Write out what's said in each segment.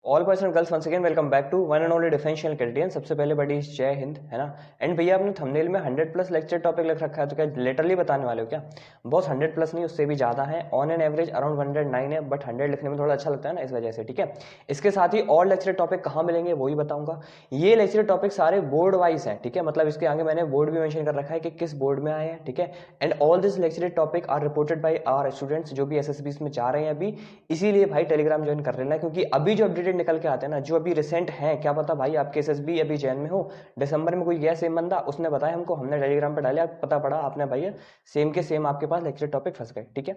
All boys and girls once again welcome back to one and only differential criterion. सबसे पहले बड़ी जय हिंद, है ना। एंड भैया आपने थंबनेल में 100 प्लस लेक्चर टॉपिक लिख रखा है, तो क्या लिटरली बताने वाले हो क्या? बॉस 100 प्लस नहीं, उससे भी ज्यादा है। ऑन एन एवरेज अराउंड 109 है, बट 100 लिखने में थोड़ा अच्छा लगता है ना, इस वजह से। ठीक है, इसके साथ ही और लेक्चर टॉपिक कहाँ मिलेंगे वो ही बताऊंगा। ये लेक्चर टॉपिक सारे बोर्ड वाइज हैं, ठीक है। मतलब इसके आगे मैंने बोर्ड भी मेंशन कर रखा है कि किस बोर्ड में आए हैं, ठीक है। And all this lecture topic are reported by our students जो भी एसएसबी में जा रहे हैं अभी। इसीलिए भाई टेलीग्राम ज्वाइन कर लेना, क्योंकि अभी जो अपडेटेड निकल के आते हैं ना, जो अभी रिसेंट है, क्या पता भाई आपके एसएसबी अभी जैन में हो। दिसंबर में कोई गया सेम बंदा, उसने बताया हमको, हमने टेलीग्राम पे डाला, पता पड़ा आपने भाई सेम के सेम आपके पास लेक्चर टॉपिक फंस गए। ठीक है,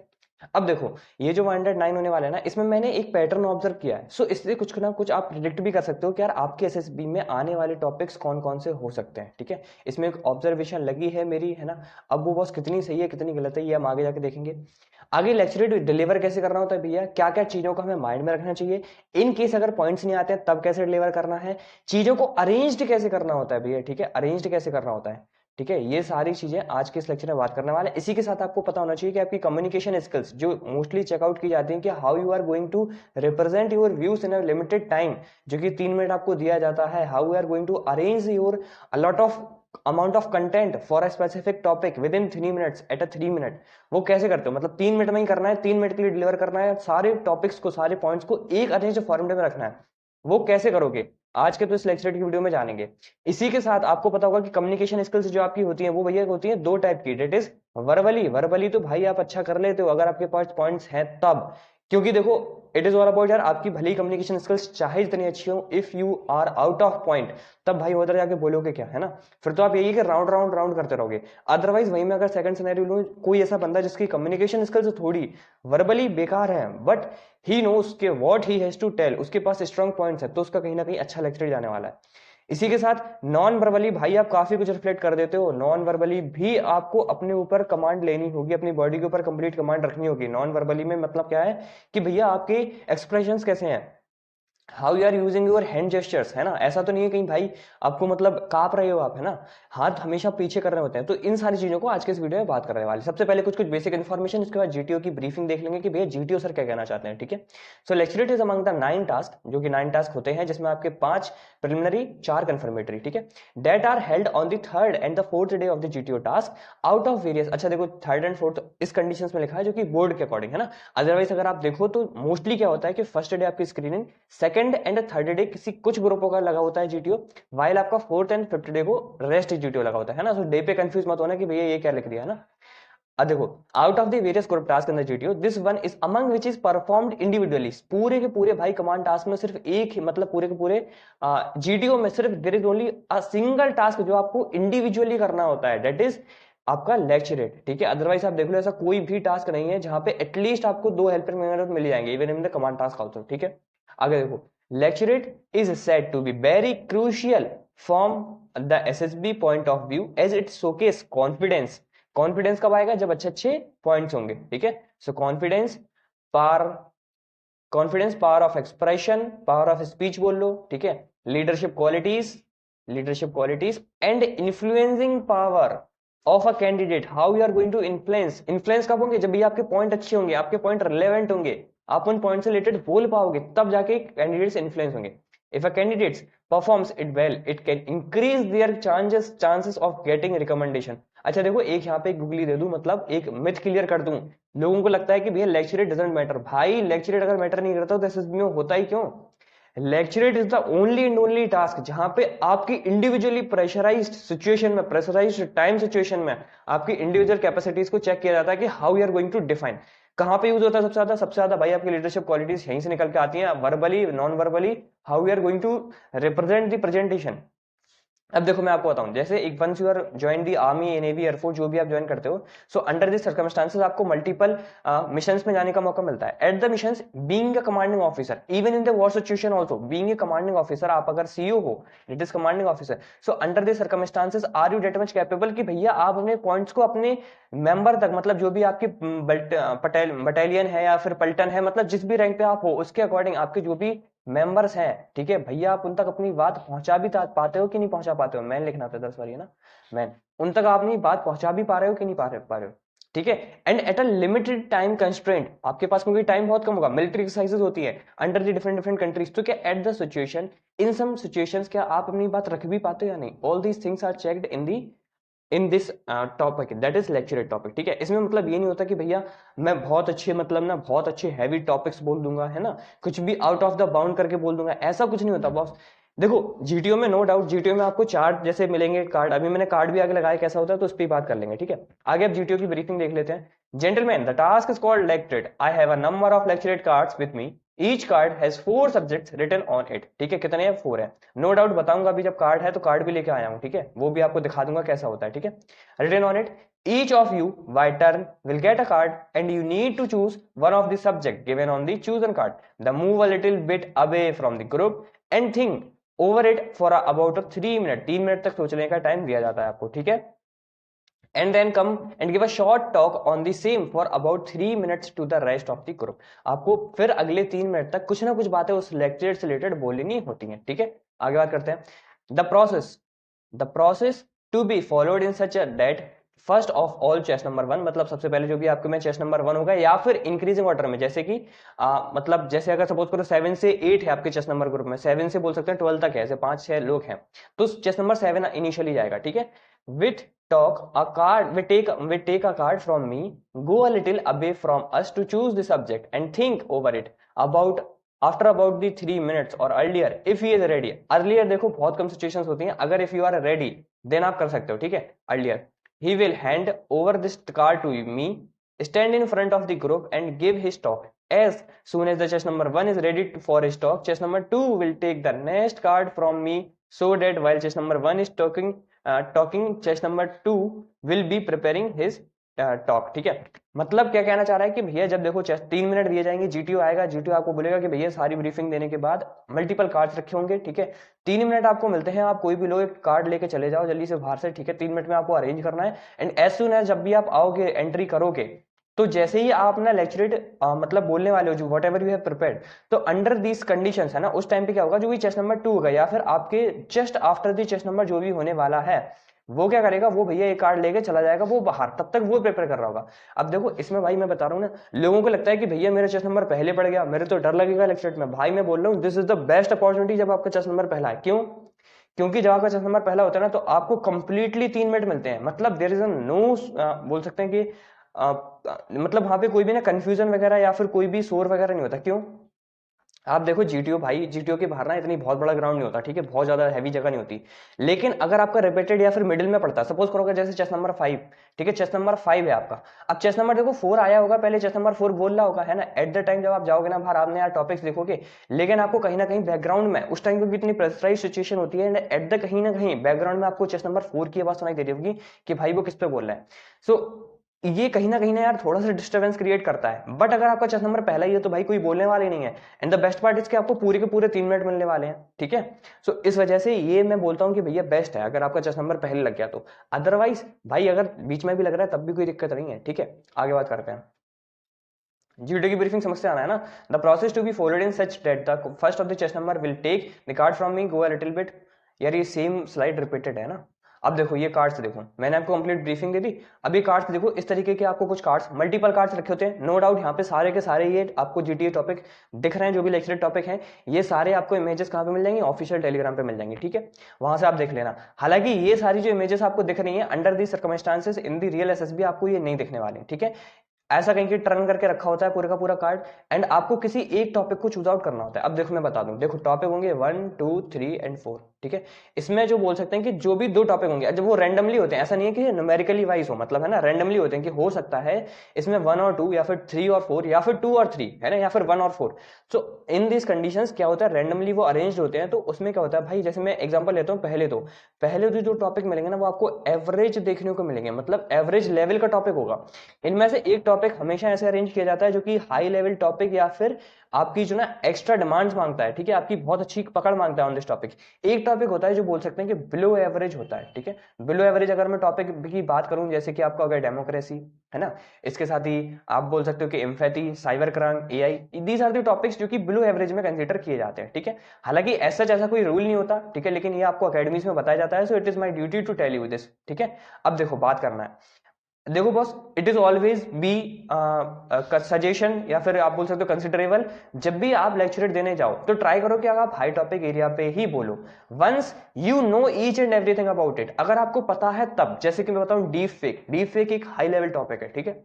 अब देखो ये जो 109 होने वाले हैं ना, इसमें मैंने एक पैटर्न ऑब्जर्व किया है। सो इससे कुछ ना कुछ आप प्रिडिक्ट भी कर सकते हो कि यार आपके एसएसबी में आने वाले टॉपिक्स कौन कौन से हो सकते हैं। ठीक है, इसमें एक ऑब्जर्वेशन लगी है मेरी, है ना। अब वो बस कितनी सही है कितनी गलत है ये हम आगे जाके देखेंगे। आगे लेक्चर डिलीवर कैसे करना होता है भैया, क्या क्या चीजों को हमें माइंड में रखना चाहिए, इन केस अगर पॉइंट्स नहीं आते हैं तब कैसे डिलीवर करना है, चीजों को अरेंज्ड कैसे करना होता है भैया। ठीक है, अरेंज्ड कैसे करना होता है। ठीक है, ये सारी चीजें आज के इस लेक्चर में बात करने वाले हैं। इसी के साथ आपको पता होना चाहिए कि आपकी कम्युनिकेशन स्किल्स जो मोस्टली चेकआउट की जाती है, कि how you are going to represent your views in a limited time, जो कि 3 मिनट आपको दिया जाता है। How you are going to arrange your a lot of amount of content for a specific topic within 3 minutes at a 3 minute. वो कैसे करते हो, मतलब 3 मिनट में ही करना है, 3 मिनट के लिए डिलीवर करना है, सारे टॉपिक्स को सारे पॉइंट्स को एक अरेंज फॉर्मेट में रखना है। वो कैसे करोगे आज के तो इस लेक्चर की वीडियो में जानेंगे। इसी के साथ आपको पता होगा कि कम्युनिकेशन स्किल्स जो आपकी होती हैं वो भैया होती है दो टाइप की। डेट इज वर्बली, वर्बली तो भाई आप अच्छा कर लेते हो अगर आपके पास पॉइंट्स हैं तब, क्योंकि देखो इट इज ऑल अबाउट यार आपकी भली कम्युनिकेशन स्किल्स चाहे जितनी अच्छी हो, if you are out of point तब भाई उधर जाके बोलोगे क्या, है ना। फिर तो आप यही कि राउंड राउंड राउंड करते रहोगे। अदरवाइज वहीं में अगर सेकंड सिनेरियो लूं, कोई ऐसा बंदा जिसकी कम्युनिकेशन स्किल्स थोड़ी वर्बली बेकार है, बट ही नोस के what he has to tell, उसके पास स्ट्रांग पॉइंट्स है, तो उसका कहीं ना कहीं अच्छा लेक्चर जाने वाला है। इसी के साथ नॉन वर्बली भाई आप काफी कुछ रिफ्लेक्ट कर देते हो। नॉन वर्बली भी आपको अपने ऊपर कमांड लेनी होगी, अपनी बॉडी के ऊपर कंप्लीट कमांड रखनी होगी। नॉन वर्बली में मतलब क्या है कि भैया आपके एक्सप्रेशंस कैसे हैं, how you are using your hand gestures, है ना। ऐसा तो नहीं है कहीं भाई आपको मतलब कांप रहे हो आप, है ना, हाथ हमेशा पीछे कर रहे होते हैं। तो इन सारी चीजों को आज के इस वीडियो में बात करने वाले। सबसे पहले कुछ कुछ बेसिक इन्फॉर्मेशन, इसके बाद जीटीओ की ब्रीफिंग देख लेंगे कि भैया जीटीओ सर क्या कहना चाहते हैं। ठीक है, सो lecture it is among the 9 task, जो कि 9 टास्क होते हैं, जिसमें आपके 5 प्रिलिमिनरी 4 कंफर्मेटरी, ठीक है, that are held on the third and the fourth day of the GTO task out of various. अच्छा देखो थर्ड एंड फोर्थ इस कंडीशंस में लिखा है जो कि बोर्ड के अकॉर्डिंग, है ना। अदरवाइज अगर आप देखो तो मोस्टली क्या होता है कि फर्स्ट डे आपकी screening, second and third day किसी कुछ ग्रुपों का लगा होता है जीटीओ, वाइल आपका फोर्थ एंड फिफ्थ डे को रेस्ट जीटीओ लगा होता है ना। सो डे पे कंफ्यूज मत होना कि भैया ये क्या लिख दिया, है ना। अब देखो out of the various group task in the GTO this one is among which is performed individually. पूरे के पूरे भाई कमांड टास्क में सिर्फ एक ही, मतलब पूरे के पूरे जीटीओ में सिर्फ there is only a single task जो आपको इंडिविजुअली करना होता है, दैट इज आपका लेक्चर रेट। ठीक है, अदरवाइज आप देख लो ऐसा कोई भी टास्क नहीं है जहां पे एटलीस्ट आपको 2 हेल्पर मिल जाएंगे even in the command task also. ठीक है, आगे देखो lecturate is said to be very crucial from the SSB point of view as it showcase confidence। Confidence कब आएगा, जब अच्छे अच्छे पॉइंट्स होंगे। ठीक है, so power confidence, power of expression, power of speech बोल लो। ठीक है, leadership qualities, leadership qualities and influencing power of a candidate. How you are going to influence, influence कब होंगे, जब भी आपके पॉइंट अच्छे होंगे, आपके पॉइंट रिलेवेंट होंगे, आप उन पॉइंट से रिलेटेड बोल पाओगे, तब जाके कैंडिडेट्स इन्फ्लुएंस होंगे। If a candidate performs it well it can increase their chances of getting recommendation. अच्छा देखो एक यहाँ पे गूगली दे दूं, मतलब एक मिथ क्लियर कर दूं। लोगों को लगता है कि भैया लेक्चरेट डजंट मैटर, भाई लेक्चरेट अगर मैटर नहीं करता तो एसएसबी में होता ही क्यों। Lecturette is the only and only task जहां पे आपकी इंडिविजुअली प्रेशराइज्ड सिचुएशन में, प्रेशराइज्ड टाइम सिचुएशन में आपकी इंडिविजुअल कैपेसिटीज को चेक किया जाता है कि how you are going to define. कहां पे यूज होता है सबसे ज्यादा, सबसे ज्यादा भाई आपकी लीडरशिप क्वालिटीज यहीं से निकल के आती हैं, verbally non verbally, how you are going to represent the presentation. अब देखो मैं आपको बताऊं, जैसे एक once you are join the army, navy, air force, जो भी आप ज्वाइन करते हो, सो अंडर दिस सर्कमस्टांसेस आपको मल्टीपल मिशंस में जाने का मौका मिलता है। At the missions being a commanding officer, even in the war situation also being a commanding officer, आप अगर सीईओ हो, it is commanding officer, so under this circumstances are you that much capable कि भैया आप अपने points को अपने member तक, मतलब जो भी आपकी बटालियन है या फिर पल्टन है, मतलब जिस भी रैंक पे आप हो उसके अकॉर्डिंग आपके जो भी मेंबर्स हैं, ठीक है भैया, आप उन तक अपनी बात पहुंचा भी पाते हो कि नहीं पहुंचा पाते हो। मैन लिखना था 10 बार, है ना, मैन, उन तक आप अपनी बात पहुंचा भी पा रहे हो कि नहीं पा रहे हो। ठीक है, and at a limited time constraint, आपके पास क्योंकि टाइम बहुत कम होगा, मिलिट्री एक्सरसाइजेस होती है under the different different countries, तो क्या at the situation, in some situations क्या आप अपनी बात रख भी पाते हो या नहीं, all these things are checked in this topic, that is lecturette topic. ठीक है, इसमें मतलब ये नहीं होता कि भैया मैं बहुत अच्छे मतलब ना बहुत अच्छे हैवी टॉपिक्स बोल दूंगा, है ना, कुछ भी आउट ऑफ द बाउंड करके बोल दूंगा, ऐसा कुछ नहीं होता बॉस। देखो जीटीओ में नो डाउट, जीटीओ में आपको चार्ट जैसे मिलेंगे, कार्ड, अभी मैंने कार्ड भी आगे लगाया कैसा होता है, तो उस पर बात कर लेंगे। ठीक है, आगे अब जीटीओ की ब्रीफिंग देख लेते हैं। Gentleman, the task is called lecturate, I have a number of lecturate cards with me, each card has 4 subjects written on it. ठीक है, कितने हैं? 4 है। नो डाउट बताऊंगा अभी, जब कार्ड है तो कार्ड भी लेके आया हूं, ठीक है, वो भी आपको दिखा दूंगा कैसा होता है। ठीक है, written on it, each of you by turn will get a card and you need to choose one of the subject given on the chosen card. The move a little bit away from the group and think over it for about 3 minutes. 3 minute तक सोचने का time दिया जाता है आपको। ठीक है, and then come and give a short talk on the same for about 3 minutes to the rest of the group. आपको फिर अगले 3 मिनट तक कुछ ना कुछ बातें उस लेक्चर से रिलेटेड बोलनी होती हैं। ठीक है, आगे बात करते हैं। The process to be followed in such that first of all chest number 1, मतलब सबसे पहले जो भी आपके में चेस्ट नंबर 1 होगा, या फिर इंक्रीजिंग ऑर्डर में, जैसे कि मतलब जैसे अगर सपोज करो 7 से 8 है आपके चेस्ट नंबर ग्रुप में, 7 से बोल सकते हैं 12 तक है, ऐसे 5-6 लोग हैं, तो चेस्ट नंबर 7 इनिशियली जाएगा। ठीक है, with talk a card, we take a card from me, go a little away from us to choose the subject and think over it about after about the 3 minutes or earlier if he is ready. earlier देखो बहुत कम situations होती हैं, अगर if you are ready then आप कर सकते हो। ठीक है, earlier he will hand over this card to me, stand in front of the group and give his talk. As soon as the chest number 1 is ready for his talk, chest number 2 will take the next card from me, so that while chest number 1 is talking, chest number 2 will be preparing his talk. ठीक है, मतलब क्या कहना चाह रहा है कि भैया जब देखो 3 मिनट दिए जाएंगे, जीटीओ आएगा, जीटीओ आपको बोलेगा कि भैया सारी ब्रीफिंग देने के बाद मल्टीपल कार्ड्स रखे होंगे। ठीक है, 3 मिनट आपको मिलते हैं, आप कोई भी लोग एक कार्ड लेके चले जाओ जल्दी से बाहर से। ठीक है, 3 मिनट में आपको अरेंज करना है, एंड एज सुन एज जब भी आप आओगे एंट्री करोगे, तो जैसे ही आप ना लेक्चरेट मतलब बोलने वाले हो जो what ever you have prepared, तो अंडर दीज कंडीशंस है ना, उस टाइम पे क्या होगा, जो भी चेस्ट नंबर 2 होगा या फिर आपके just after the chest number जो भी होने वाला है, वो क्या करेगा, वो भैया एक कार्ड लेके चला जाएगा वो बाहर, तब तक वो प्रिपेयर कर रहा होगा। अब देखो इसमें भाई मैं बता रहा हूँ ना, लोगों को लगता है कि भैया मेरा चेस्ट नंबर पहले पड़ गया, मेरे तो डर लगेगा लेक्चरेट में। भाई मैं बोल रहा हूँ this is the best opportunity जब आपका चेस्ट नंबर पहला है। क्यों? क्योंकि जब आपका चेस्ट नंबर पहला होता है ना, तो आपको कंप्लीटली 3 मिनट मिलते हैं, मतलब देयर इज नो, बोल सकते हैं कि मतलब वहां पे कोई भी ना कंफ्यूजन वगैरह या फिर कोई भी शोर वगैरह नहीं होता। क्यों? आप देखो जीटीओ भाई, जीटीओ के बाहर ना इतनी बहुत बड़ा ग्राउंड नहीं होता, ठीक है, बहुत ज्यादा हैवी जगह नहीं होती। लेकिन अगर आपका रिपीटेड या फिर मिडिल में पड़ता है, सपोज करो जैसे चेस्ट नंबर 5, ठीक है, चेस्ट नंबर 5 है आपका, अब चेस्ट नंबर देखो 4 आया होगा, पहले चेस्ट नंबर 4 बोल रहा होगा, है ना, एट द टाइम जब आप जाओगे ना बाहर, आपने यार टॉपिक्स देखोगे, लेकिन आपको कहीं ना कहीं बैकग्राउंड में उस टाइम पे इतनी प्रेशराइज सिचुएशन होती है, एट द कहीं ना कहीं बैकग्राउंड में आपको चेस्ट नंबर 4 की आवाज सुनाई दे रही होगी कि भाई वो किस पे बोल रहा है। सो ये कहीं ना यार थोड़ा सा डिस्टर्बेंस क्रिएट करता है। बट अगर आपका चेस्ट नंबर पहला ही है तो भाई कोई बोलने वाले नहीं है, एंड द बेस्ट पार्ट इसके आपको पूरे के पूरे 3 मिनट मिलने वाले हैं। ठीक है, सो इस वजह से ये मैं बोलता हूं कि भैया बेस्ट है अगर आपका चेस्ट नंबर पहले लग गया तो। अदरवाइज भाई अगर बीच में भी लग रहा है तब भी कोई दिक्कत नहीं है। ठीक है, आगे बात करते हैं। जीटीओ की ब्रीफिंग समझ से आना है ना। The process to be followed in such that the first of the chest number will take the card from me, go a little bit. यार ये सेम स्लाइड रिपीटेड है ना। अब देखो ये कार्ड्स देखो, मैंने आपको कंप्लीट ब्रीफिंग दे दी। अब ये कार्ड्स देखो, इस तरीके के आपको कुछ कार्ड्स, मल्टीपल कार्ड्स रखे होते हैं, नो डाउट यहाँ पे सारे के सारे ये आपको जीटीए टॉपिक दिख रहे हैं, जो भी लेक्चर टॉपिक हैं, ये सारे आपको इमेजेस कहाँ पे मिल जाएंगे, ऑफिशियल टेलीग्राम पे मिल जाएंगे। ठीक है, वहां से आप देख लेना। हालांकि ये सारी जो इमेजेस आपको दिख रही है under the circumstances in the real SSB आपको ये नहीं दिखने वाले। ठीक है, ऐसा कहीं की टर्न करके रखा होता है पूरे का पूरा कार्ड, एंड आपको किसी एक टॉपिक को चूज आउट करना होता है। अब देखो मैं बता दूं, देखो टॉपिक होंगे 1, 2, 3 एंड 4। ठीक है, इसमें जो बोल सकते हैं कि जो भी 2 टॉपिक होंगे, जब वो रैंडमली होते हैं, ऐसा नहीं है कि न्यूमेरिकली वाइज हो, मतलब है ना, रैंडमली होते हैं कि हो सकता है इसमें 1 और 2 या फिर 3 और 4 या फिर 2 और 3, है ना, या फिर 1 और 4। सो इन दिस कंडीशंस क्या होता है, रैंडमली वो अरेंज होते हैं। तो उसमें क्या होता है भाई, जैसे मैं एग्जांपल लेता हूँ, पहले जो टॉपिक मिलेंगे ना वो आपको एवरेज देखने को मिलेंगे, मतलब एवरेज लेवल का टॉपिक होगा। इनमें से एक टॉपिक हमेशा ऐसे अरेंज किया जाता है जो कि हाई लेवल टॉपिक या फिर आपकी जो ना एक्स्ट्रा डिमांड्स मांगता है। ठीक है, आपकी बहुत अच्छी पकड़ मांगता है ऑन दिस टॉपिक। एक टॉपिक होता है जो बोल सकते हैं कि बिलो एवरेज होता है। ठीक है, बिलो एवरेज अगर मैं टॉपिक की बात करूं, जैसे कि आपका अगर डेमोक्रेसी है ना, इसके साथ ही आप बोल सकते हो कि empathy, cyber crime, AI, these are the topics जो कि बिलो एवरेज में कंसीडर किए जाते हैं। ठीक है, हालांकि ऐसा जैसा कोई रूल नहीं होता, ठीक है, लेकिन ये आपको अकेडमीज में बताया जाता है, so it is my duty to tell you this. ठीक है, अब देखो बात करना है, देखो boss, it is always be suggestion या फिर आप बोल सकते हो कंसिडरेबल। जब भी आप लेक्चर देने जाओ तो ट्राई करो कि अगर आप हाई टॉपिक एरिया पे ही बोलो। Once you know each and everything about it, अगर आपको पता है तब, जैसे कि मैं बताऊं डीप फेक एक हाई लेवल टॉपिक है, ठीक है,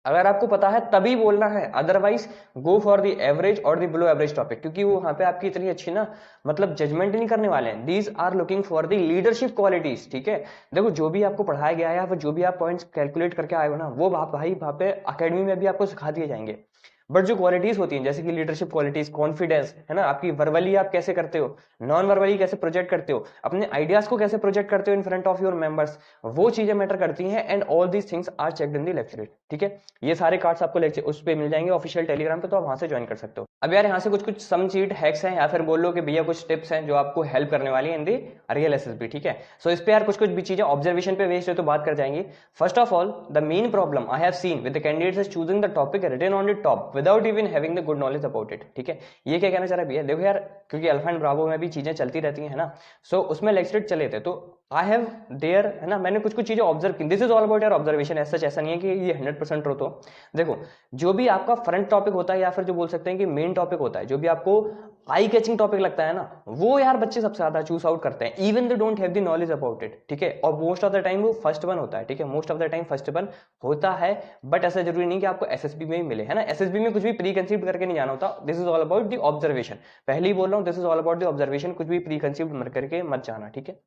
अगर आपको पता है तभी बोलना है, otherwise go for the average और द बिलो एवरेज टॉपिक, क्योंकि वो वहां पे आपकी इतनी अच्छी ना मतलब जजमेंट नहीं करने वाले हैं। These are looking for the leadership qualities, ठीक है। देखो जो भी आपको पढ़ाया गया है या फिर जो भी आप पॉइंट्स कैलकुलेट करके आए हो ना, वो भाई वहां पे अकेडमी में भी आपको सिखा दिए जाएंगे। बट जो क्वालिटीज होती हैं जैसे कि लीडरशिप क्वालिटीज, कॉन्फिडेंस, है ना, आपकी वर्बली आप कैसे करते हो, नॉन वर्बली कैसे प्रोजेक्ट करते हो, अपने आइडियाज को कैसे प्रोजेक्ट करते हो in front of your members, वो चीजें मैटर करती हैं। And all these things are checked in the lecture, ठीक है। ये सारे कार्ड्स आपको लेक्चर उस पर मिल जाएंगे ऑफिशियल टेलीग्राम पे, तो आप वहां से ज्वाइन कर सकते हो। अब यार यहाँ से कुछ कुछ सम चीट हैक्स हैं या फिर बोल लो कि भैया कुछ टिप्स हैं जो आपको हेल्प करने वाली है इन दी रियल एसएसबी, ठीक है। सो इस पे यार कुछ कुछ भी चीजें ऑब्जर्वेशन पे बेस्ड है तो बात कर जाएंगे। First of all, the main problem I have seen with the candidates is choosing the topic written on the top without even having the good knowledge about it, ठीक है। ये क्या कहना चाह रहा है भैया, देखो यार, क्योंकि अल्फा एंड ब्रावो में भी चीजें चलती रहती है ना, सो उसमें लेक्चर चले थे तो आई हैव देयर, है ना, मैंने कुछ कुछ चीजें ऑब्जर्व की। This is all about your observation, ऐसा ऐसा नहीं है कि ये 100% ट्रूथ हो। देखो जो भी आपका फ्रंट टॉपिक होता है या फिर जो बोल सकते हैं कि मेन टॉपिक होता है, जो भी आपको आई कैचिंग टॉपिक लगता है ना, वो यार बच्चे सबसे ज्यादा चूज आउट करते हैं, even they don't have the knowledge about it, ठीक है। और मोस्ट ऑफ द टाइम वो फर्स्ट वन होता है, ठीक है, most of the time first one होता है। बट ऐसा जरूरी नहीं कि आपको एसएसबी में ही मिले, है ना। एसएसबी में कुछ भी प्री कंसीव करके नहीं जाना होता। This is all about the observation, पहले ही बोल रहा हूँ, this is all about the observation, कुछ भी प्री कंसीव करके मत जाना, ठीक है।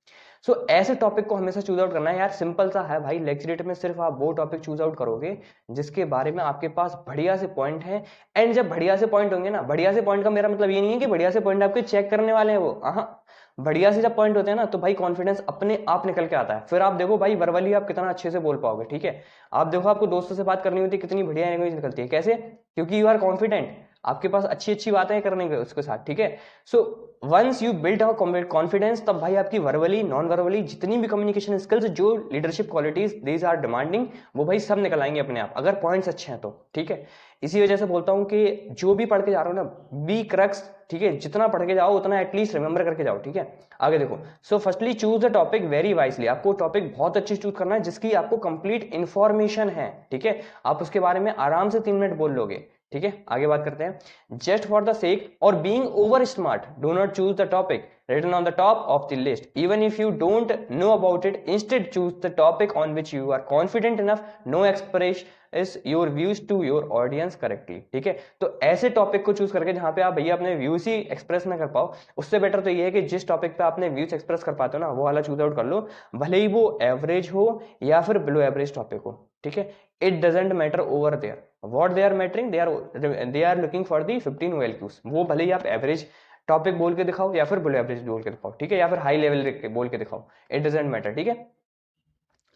सो ऐसे टॉपिक को हमेशा चूज आउट करना है यार, सिंपल सा है भाई। लेक्चरेट में सिर्फ आप वो टॉपिक चूज आउट करोगे जिसके बारे में आपके पास बढ़िया से पॉइंट है। एंड जब बढ़िया से पॉइंट होंगे ना, बढ़िया से पॉइंट का मेरा मतलब ये नहीं है कि बढ़िया से पॉइंट आपके चेक करने वाले हैं वो, हाँ, बढ़िया से जब पॉइंट होते हैं ना तो भाई कॉन्फिडेंस अपने आप निकल के आता है। फिर आप देखो भाई वर्बली आप कितना अच्छे से बोल पाओगे, ठीक है। आप देखो आपको दोस्तों से बात करनी होती है कितनी बढ़िया लैंग्वेज निकलती है, कैसे, क्योंकि यू आर कॉन्फिडेंट, आपके पास अच्छी अच्छी बातें करने के उसके साथ, ठीक है। So once you build our confidence, तब भाई आपकी वर्बली नॉन वर्बली जितनी भी कम्युनिकेशन स्किल्स, जो leadership qualities these are demanding, वो भाई सब निकल आएंगे अपने आप, अगर पॉइंट्स अच्छे हैं तो, ठीक है। इसी वजह से बोलता हूं कि जो भी पढ़ के जा रहे हो ना, बी क्रक्स, ठीक है, जितना पढ़ के जाओ उतना एटलीस्ट रिमेंबर करके जाओ, ठीक है। आगे देखो, so firstly choose the topic very wisely, आपको टॉपिक बहुत अच्छी चूज करना है जिसकी आपको कंप्लीट इंफॉर्मेशन है, ठीक है। आप उसके बारे में आराम से 3 मिनट बोल लोगे, ठीक है। आगे बात करते हैं, जस्ट फॉर द सेक और being over smart do not choose the topic written on the top of the list even if you don't know about it. Instead choose the topic on which you are confident enough no express is your views to your audience correctly, ठीक है। तो ऐसे topic को choose करके जहां पे आप भैया अपने व्यूज ही एक्सप्रेस ना कर पाओ, उससे बेटर तो ये है कि जिस टॉपिक पे आपने व्यूज एक्सप्रेस कर पाते हो ना, वो वाला चूज आउट कर लो, भले ही वो एवरेज हो या फिर बिलो एवरेज टॉपिक हो, ठीक है। It doesn't matter over there what they are mattering, they are looking for the 15 OLQs। वो भले ही आप एवरेज टॉपिक बोल के दिखाओ या फिर बिलो एवरेज बोल के दिखाओ, ठीक है, या फिर हाई लेवल बोल के दिखाओ, इट डजेंट मैटर, ठीक है।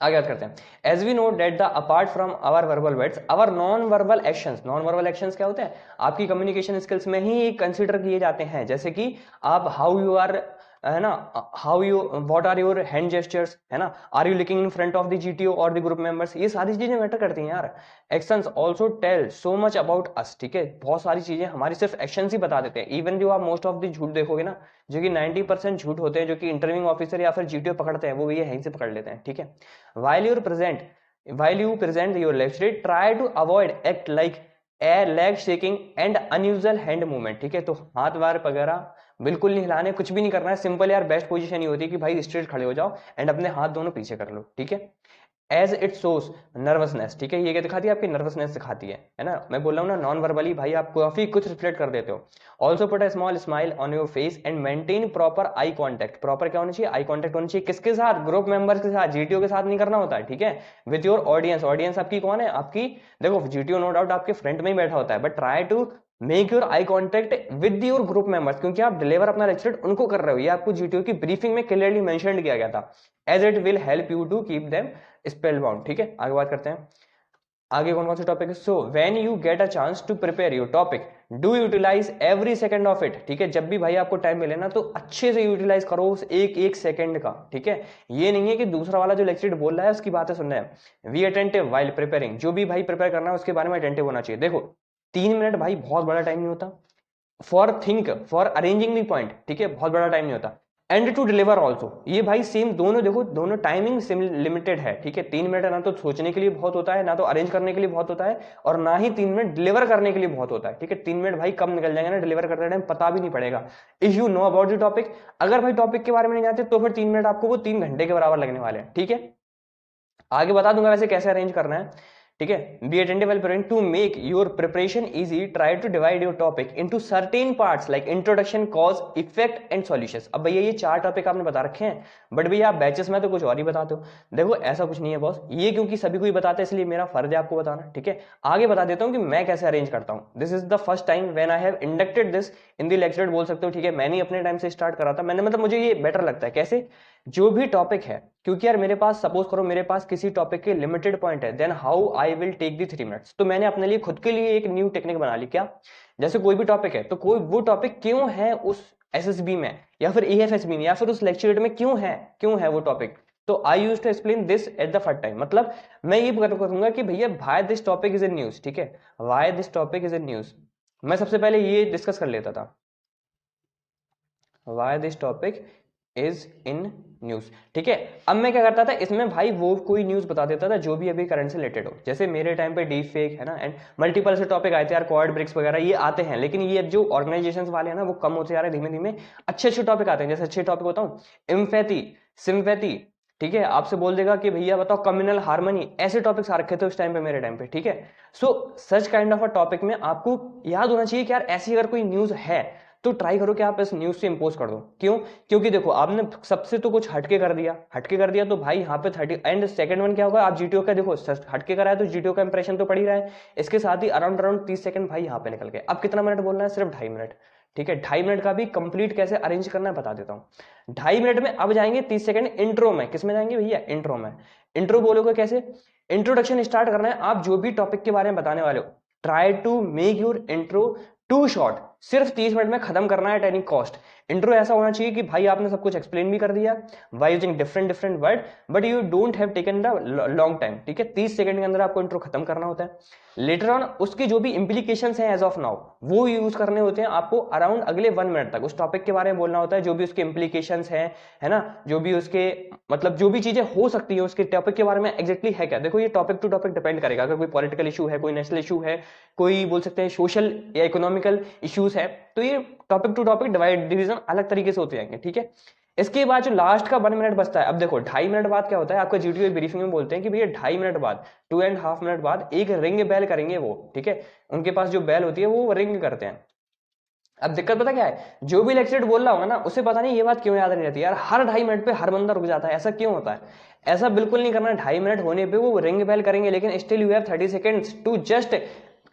आगे बात करते हैं, as we know that the apart from our verbal words our non verbal actions, non verbal actions क्या होते हैं, आपकी कम्युनिकेशन स्किल्स में ही कंसीडर किए जाते हैं। जैसे कि आप हाउ यू आर, है ना, how you, what are your hand gestures, है ना, are you looking in front of the GTO और द ग्रुप मेंबर्स, ये सारी चीजें मैटर करती हैं यार। Actions also tell so much about us, ठीक है। बहुत सारी चीजें हमारी सिर्फ एक्शंस ही बता देते हैं। इवन जो आप मोस्ट ऑफ द झूठ देखोगे ना, जो कि 90% झूठ होते हैं, जो कि इंटरव्यूइंग ऑफिसर या फिर जीटीओ पकड़ते हैं, वो भी यहीं से पकड़ लेते हैं, ठीक है। while you present your lecture, try to avoid act like a leg shaking and unusual hand movement, ठीक है। तो हाथ वार वगैरह बिल्कुल नहीं हिलाने, कुछ भी नहीं करना है, सिंपल यार बेस्ट पोजीशन ये होती है कि भाई स्ट्रेट खड़े हो जाओ एंड अपने हाथ दोनों पीछे कर लो, ठीक है। एज इट सोस नर्वसनेस, ठीक है, ये क्या दिखाती है, आपकी नर्वसनेस दिखाती है ना। मैं बोल रहा हूँ ना, नॉन वर्बली भाई आप काफी कुछ रिफ्लेक्ट कर देते हो। Also put a small smile on your face and maintain proper eye contact, proper क्या होना चाहिए, आई कॉन्टेक्ट होना चाहिए, किसके साथ, ग्रुप मेंबर्स के साथ, जीटीओ के साथ नहीं करना होता है, ठीक है। विद योर ऑडियंस, ऑडियंस आपकी कौन है, आपकी, देखो जीटीओ नो डाउट आपके फ्रंट में ही बैठा होता है, but try to make your eye contact with your group members, क्योंकि आप डिलीवर अपना लेक्चर उनको कर रहे हो, ये आपको जीटीओ की ब्रीफिंग में क्लियरली मेंशन किया गया था, as it will help you to keep them spellbound, ठीक है। आगे बात करते हैं, आगे कौन कौन से टॉपिक है। So when you get a chance to prepare your topic do utilize every second of it, ठीक है। जब भी भाई आपको टाइम मिले ना तो अच्छे से यूटिलाइज करो उस एक एक सेकंड का, ठीक है। ये नहीं है कि दूसरा वाला जो लेक्चर बोल रहा है उसकी बातें सुन रहे हैं। वी अटेंटिव वाइल प्रिपेयरिंग, जो भी भाई प्रिपेयर करना है उसके बारे में अटेंटिव होना चाहिए। देखो 3 मिनट भाई बहुत बड़ा टाइम नहीं होता for think, for arranging the point, ठीक है, बहुत बड़ा टाइम नहीं होता। एंड टू डिलीवर ऑल्सो, ये भाई सेम दोनों, देखो दोनों टाइमिंग लिमिटेड है, ठीक है। 3 मिनट ना तो सोचने के लिए बहुत होता है, ना तो अरेंज करने के लिए बहुत होता है, और ना ही 3 मिनट डिलीवर करने के लिए बहुत होता है, ठीक है। 3 मिनट भाई कब निकल जाएंगे ना डिलीवर करते टाइम पता भी नहीं पड़ेगा। If you know about the topic, अगर भाई टॉपिक के बारे में नहीं जानते तो फिर 3 मिनट आपको वो 3 घंटे के बराबर लगने वाले हैं, ठीक है। आगे बता दूंगा वैसे कैसे अरेंज करना है, ठीक है। Be attentive while preparing to make your preparation easy, try to divide your topic into certain parts like introduction, cause, effect and solutions. अब भैया ये 4 टॉपिक आपने बता रखे हैं, बट भैया आप बैचेस में तो कुछ और ही बताते हो। देखो ऐसा कुछ नहीं है बॉस, ये क्योंकि सभी को ही बताते हैं इसलिए मेरा फर्ज है आपको बताना, ठीक है। आगे बता देता हूं कि मैं कैसे अरेंज करता हूं। This is the first time when I have inducted this in the lecture, बोल सकते हो, ठीक है। मैंने अपने टाइम से स्टार्ट करा था, मैंने मतलब मुझे ये बेटर लगता है। कैसे? जो भी टॉपिक है, क्योंकि यार मेरे पास सपोज करो मेरे पास किसी टॉपिक के लिमिटेड पॉइंट है, then how I will take the 3 minutes. तो मैंने अपने लिए खुद के लिए एक न्यू टेक्निक बना ली। क्या? जैसे कोई भी टॉपिक है तो कोई वो टॉपिक क्यों है उस एसएसबी में या फिर एएफएसबी में या फिर उस लेक्चर में क्यों है वो टॉपिक, तो I use to explain this at the first time. मतलब मैं ये करूंगा कि भैया why this topic is in news, ठीक है, why this topic is in news. मैं सबसे पहले ये डिस्कस कर लेता था, why this topic is in news, ठीक है। अब मैं क्या करता था इसमें भाई, वो कोई न्यूज बता देता था जो भी अभी करंट से रिलेटेड हो। जैसे मेरे टाइम पे डीप फेक है ना, एंड मल्टीपल से टॉपिक आए थे यार, क्वाड ब्रिक्स वगैरह ये आते हैं, लेकिन ये जो ऑर्गेनाइजेशंस वाले हैं ना वो कम होते जा रहे हैं धीमे धीमे। अच्छे अच्छे टॉपिक आते हैं, जैसे अच्छे टॉपिक होता हूँ एम्पैथी, सिम्पैथी, ठीक है। आपसे बोल देगा कि भैया बताओ कम्युनल हार्मनी, ऐसे टॉपिक्स आ रखे थे उस टाइम पे मेरे टाइम पे, ठीक है। So such kind of a topic में आपको याद होना चाहिए कि यार ऐसी अगर कोई न्यूज है तो ट्राई करो कि आप इस न्यूज से इंपोज कर दो। क्यों? क्योंकि देखो आपने सबसे तो कुछ हटके कर दिया तो भाई यहाँ पे 30 एंड सेकंड वन क्या होगा, आप जीटीओ का देखो हटके कराया तो जीटीओ का इंप्रेशन तो पड़ ही रहा है, इसके साथ ही अराउंड 30 सेकंड भाई यहाँ पे निकल गए। अब कितना मिनट बोलना है? सिर्फ 2.5 मिनट, ठीक है। 2.5 मिनट का भी कंप्लीट कैसे अरेंज करना है बता देता हूँ। 2.5 मिनट में अब जाएंगे 30 सेकंड इंट्रो में। किस में जाएंगे भैया? इंट्रो में। इंट्रो बोलोगे कैसे? इंट्रोडक्शन स्टार्ट करना है, आप जो भी टॉपिक के बारे में बताने वाले हो try to make your intro too short, सिर्फ 30 मिनट में खत्म करना है एट एनी कॉस्ट। इंट्रो ऐसा होना चाहिए कि भाई आपने सब कुछ एक्सप्लेन भी कर दिया by using different word, but you don't have taken the long time, ठीक है। 30 सेकंड के अंदर आपको इंट्रो खत्म करना होता है। लेटर ऑन उसके जो भी इंप्लीकेशंस हैं एज ऑफ नाउ वो यूज करने होते हैं आपको। अराउंड अगले 1 मिनट तक उस टॉपिक के बारे में बोलना होता है, जो भी उसके इंप्लीकेशंस हैं, है ना, जो भी उसके मतलब जो भी चीजें हो सकती है उसके टॉपिक के बारे में एग्जैक्टली है क्या। देखो ये टॉपिक टू टॉपिक डिपेंड करेगा, अगर कोई पॉलिटिकल इशू है, कोई नेशनल इशू है, कोई बोल सकते हैं सोशल या इकोनॉमिकल इश्यूज है, तो ये टॉपिक टू टॉपिक डिवीजन अलग तरीके से होते जाएंगे, ठीक है। इसके बाद जो लास्ट का 1 मिनट बचता है, अब देखो 2.5 मिनट बाद क्या होता है, आपका जीटीओ ब्रीफिंग में बोलते हैं कि भैया 2.5 मिनट बाद 2.5 मिनट बाद एक रिंग बेल करेंगे वो, ठीक है। उनके पास जो बेल होती है वो रिंग करते हैं। अब दिक्कत पता क्या है, जो भी लेक्चर बोल रहा होगा ना उसे पता नहीं ये बात क्यों याद नहीं रहती यार, हर 2.5 मिनट पे हर बंदा रुक जाता है, ऐसा क्यों होता है? ऐसा बिल्कुल नहीं करना। 2.5 मिनट होने पे वो रिंग बेल करेंगे, लेकिन still you have 30 seconds to just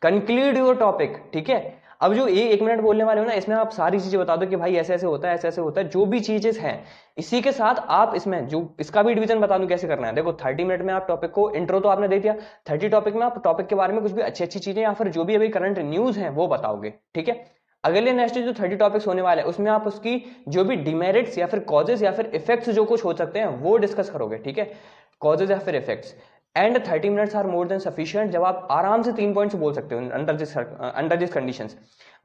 conclude your topic, ठीक है। अब जो 1 मिनट बोलने वाले हो ना, इसमें आप सारी चीजें बता दो कि भाई ऐसे ऐसे होता है, ऐसे ऐसे होता है, जो भी चीजें हैं इसी के साथ आप इसमें जो इसका भी डिवीजन बता दूं कैसे करना है। देखो 30 मिनट में आप टॉपिक को, इंट्रो तो आपने दे दिया, 30 टॉपिक में आप टॉपिक के बारे में कुछ भी अच्छी अच्छी चीजें या फिर जो भी अभी करंट न्यूज है वो बताओगे, ठीक है। अगले नेक्स्ट जो 30 टॉपिक्स होने वाले हैं उसमें आप उसकी जो भी डिमेरिट्स या फिर कॉजेस या फिर इफेक्ट्स जो कुछ हो सकते हैं वो डिस्कस करोगे, ठीक है, कॉजेस या फिर effects. And 30 minutes are more than sufficient, जब आप आराम से 3 पॉइंट्स बोल सकते हो अंडर दिस कंडीशंस।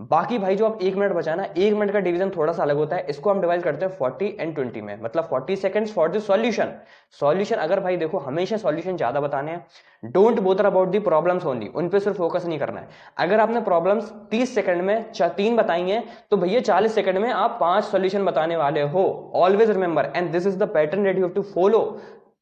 बाकी भाई जो आप 1 मिनट बचा ना, 1 मिनट का डिवीजन थोड़ा सा अलग होता है, इसको हम डिवाइड करते हैं 40 एंड 20 में, मतलब 40 सेकंड्स फॉर द सॉल्यूशन। अगर भाई देखो हमेशा सॉल्यूशन ज्यादा बताने हैं, don't bother about the problems only, उन पे सिर्फ फोकस नहीं करना है। अगर आपने प्रॉब्लम्स 30 सेकंड में 3 बताई हैं तो भैया 40 सेकंड में आप 5 सॉल्यूशन बताने वाले हो। Always remember and this is the pattern that you have to follow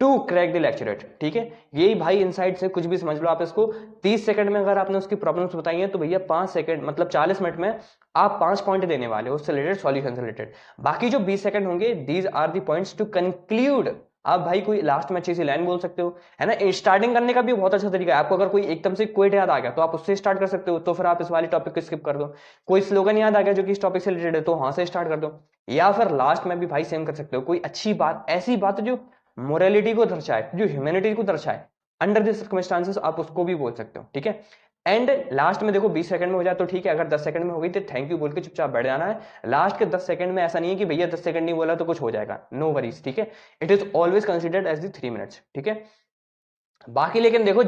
to crack the lecturette, ठीक है। यही भाई इनसाइट से कुछ भी समझ लो आप इसको। 30 सेकंड में अगर आपने उसकी प्रॉब्लम्स बताई हैं तो भैया 5 सेकंड मतलब 40 मिनट में आप 5 पॉइंट देने वाले हो उससे रिलेटेड, सॉल्यूशन से रिलेटेड। बाकी जो 20 सेकंड होंगे these are the points to conclude. आप भाई कोई लास्ट में अच्छी सी लाइन बोल सकते हो, है ना। स्टार्टिंग करने का भी बहुत अच्छा तरीका है, आपको अगर कोई एकदम से क्विट याद आ गया तो आप उससे स्टार्ट कर सकते हो, तो फिर आप इस वाले टॉपिक को स्किप कर दो। कोई स्लोगन याद आ गया जो कि इस टॉपिक से रिलेटेड है तो वहां से स्टार्ट कर दो, या फिर लास्ट में भी भाई सेम कर सकते हो। कोई अच्छी बात, ऐसी बात जो मोरालिटी को दर्शाए, जो ह्यूमैनिटी को दर्शाए अंडर दिस सर्कमस्टांसेस, आप उसको भी बोल सकते हो, ठीक है। एंड लास्ट में देखो 20 सेकंड में हो जाए तो ठीक है, अगर 10 सेकंड में हो गई तो थैंक यू बोल के चुपचाप बैठ जाना है। लास्ट के 10 सेकंड में ऐसा नहीं है कि भैया 10 सेकंड नहीं बोला तो कुछ हो जाएगा, नो वरीज, ठीक है। It is always considered as the 3 minutes, ठीक है। बाकी लेकिन देखो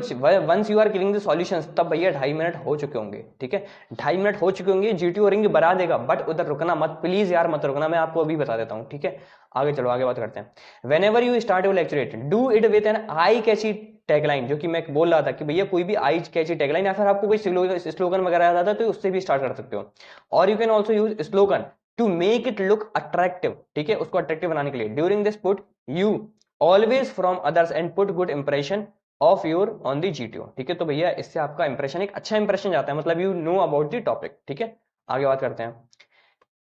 once you are killing the solutions तब भैया 2.5 मिनट हो चुके होंगे, ठीक है, 2.5 मिनट हो चुके होंगे, जीटीओ रिंग बढ़ा देगा, बट उधर रुकना मत प्लीज यार, मत रुकना, मैं आपको अभी बता देता हूँ, ठीक है। आगे चलो, आगे बात करते हैं। Whenever you start your lecture do it with an eye catchy tagline, जो कि मैं बोल रहा था कि भैया कोई भी आई कैची टैगलाइन, या फिर आपको कोई स्लोगन वगैरह आता था तो उससे भी स्टार्ट कर सकते हो, और you can also use slogan to make it look attractive, ठीक है, उसको अट्रैक्टिव बनाने के लिए। During this put you always from others and put good impression of your on the GTO, ठीक है। तो भैया इससे आपका इंप्रेशन, एक अच्छा इंप्रेशन जाता है, मतलब you know about the topic, ठीक है। आगे बात करते हैं।